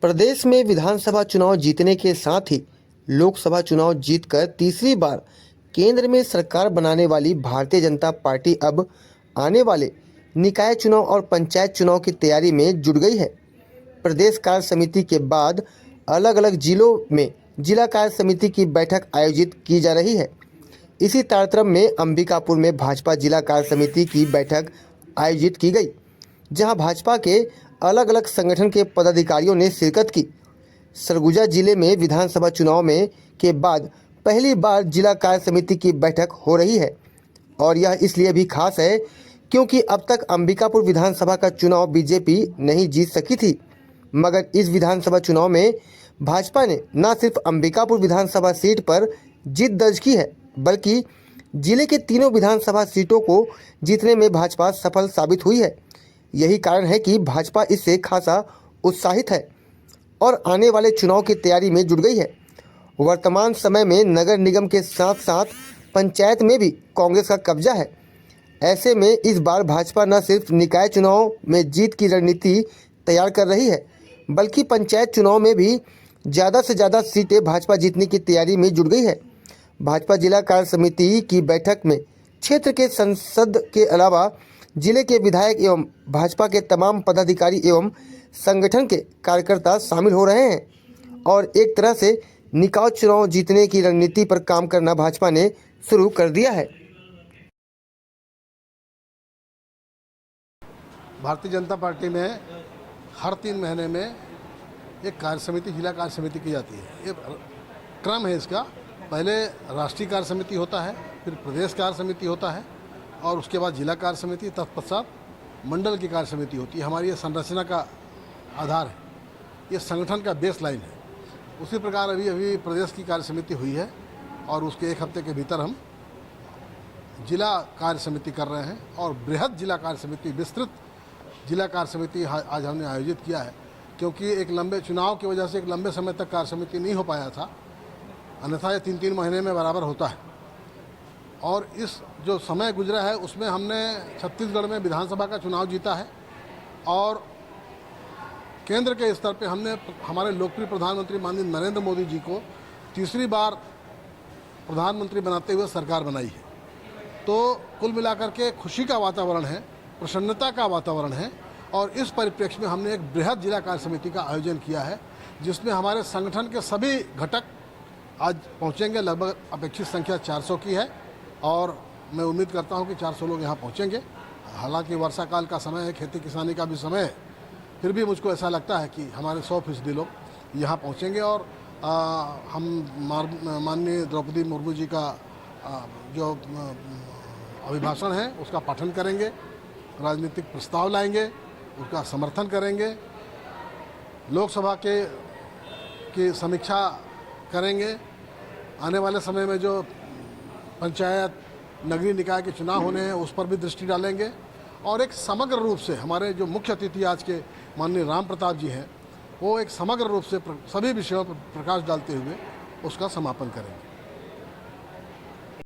प्रदेश में विधानसभा चुनाव जीतने के साथ ही लोकसभा चुनाव जीतकर तीसरी बार केंद्र में सरकार बनाने वाली भारतीय जनता पार्टी अब आने वाले निकाय चुनाव और पंचायत चुनाव की तैयारी में जुट गई है। प्रदेश कार्य समिति के बाद अलग अलग जिलों में जिला कार्य समिति की बैठक आयोजित की जा रही है। इसी तारतम्य में अंबिकापुर में भाजपा जिला कार्य समिति की बैठक आयोजित की गई, जहां भाजपा के अलग अलग संगठन के पदाधिकारियों ने शिरकत की। सरगुजा जिले में विधानसभा चुनाव में के बाद पहली बार जिला कार्य समिति की बैठक हो रही है और यह इसलिए भी खास है क्योंकि अब तक अंबिकापुर विधानसभा का चुनाव बीजेपी नहीं जीत सकी थी, मगर इस विधानसभा चुनाव में भाजपा ने न सिर्फ अंबिकापुर विधानसभा सीट पर जीत दर्ज की है, बल्कि जिले के तीनों विधानसभा सीटों को जीतने में भाजपा सफल साबित हुई है। यही कारण है कि भाजपा इससे खासा उत्साहित है और आने वाले चुनाव की तैयारी में जुट गई है। वर्तमान समय में नगर निगम के साथ साथ पंचायत में भी कांग्रेस का कब्जा है। ऐसे में इस बार भाजपा न सिर्फ निकाय चुनाव में जीत की रणनीति तैयार कर रही है, बल्कि पंचायत चुनाव में भी ज़्यादा से ज़्यादा सीटें भाजपा जीतने की तैयारी में जुट गई है। भाजपा जिला कार्य समिति की बैठक में क्षेत्र के सांसद के अलावा जिले के विधायक एवं भाजपा के तमाम पदाधिकारी एवं संगठन के कार्यकर्ता शामिल हो रहे हैं और एक तरह से निकाय चुनाव जीतने की रणनीति पर काम करना भाजपा ने शुरू कर दिया है। भारतीय जनता पार्टी में हर 3 महीने में एक कार्य समिति, जिला कार्य समिति की जाती है। ये क्रम है इसका। पहले राष्ट्रीय कार्य समिति होता है, फिर प्रदेश कार्य समिति होता है और उसके बाद जिला कार्य समिति, तत्पश्चात मंडल की कार्य समिति होती है। हमारी ये संरचना का आधार है, ये संगठन का बेस लाइन है। उसी प्रकार अभी प्रदेश की कार्य समिति हुई है और उसके 1 हफ्ते के भीतर हम जिला कार्य समिति कर रहे हैं और बृहद जिला कार्य समिति, विस्तृत जिला कार्य समिति आज हमने आयोजित किया है, क्योंकि एक लंबे चुनाव की वजह से एक लंबे समय तक कार्य समिति नहीं हो पाया था, अन्यथा ये 3-3 महीने में बराबर होता है। और इस जो समय गुजरा है उसमें हमने छत्तीसगढ़ में विधानसभा का चुनाव जीता है और केंद्र के स्तर पे हमने हमारे लोकप्रिय प्रधानमंत्री माननीय नरेंद्र मोदी जी को तीसरी बार प्रधानमंत्री बनाते हुए सरकार बनाई है। तो कुल मिलाकर के खुशी का वातावरण है, प्रसन्नता का वातावरण है और इस परिप्रेक्ष्य में हमने एक बृहद जिला कार्य समिति का आयोजन किया है, जिसमें हमारे संगठन के सभी घटक आज पहुंचेंगे। लगभग अपेक्षित संख्या 400 की है और मैं उम्मीद करता हूं कि 400 लोग यहां पहुंचेंगे। हालांकि वर्षा काल का समय है, खेती किसानी का भी समय है, फिर भी मुझको ऐसा लगता है कि हमारे 100% लोग यहां पहुंचेंगे और हम माननीय द्रौपदी मुर्मू जी का जो अभिभाषण है उसका पाठन करेंगे, राजनीतिक प्रस्ताव लाएंगे, उसका समर्थन करेंगे, लोकसभा की समीक्षा करेंगे। आने वाले समय में जो पंचायत, नगरीय निकाय के चुनाव होने हैं उस पर भी दृष्टि डालेंगे और एक समग्र रूप से हमारे जो मुख्य अतिथि आज के माननीय राम प्रताप जी हैं, वो एक समग्र रूप से सभी विषयों पर प्रकाश डालते हुए उसका समापन करेंगे।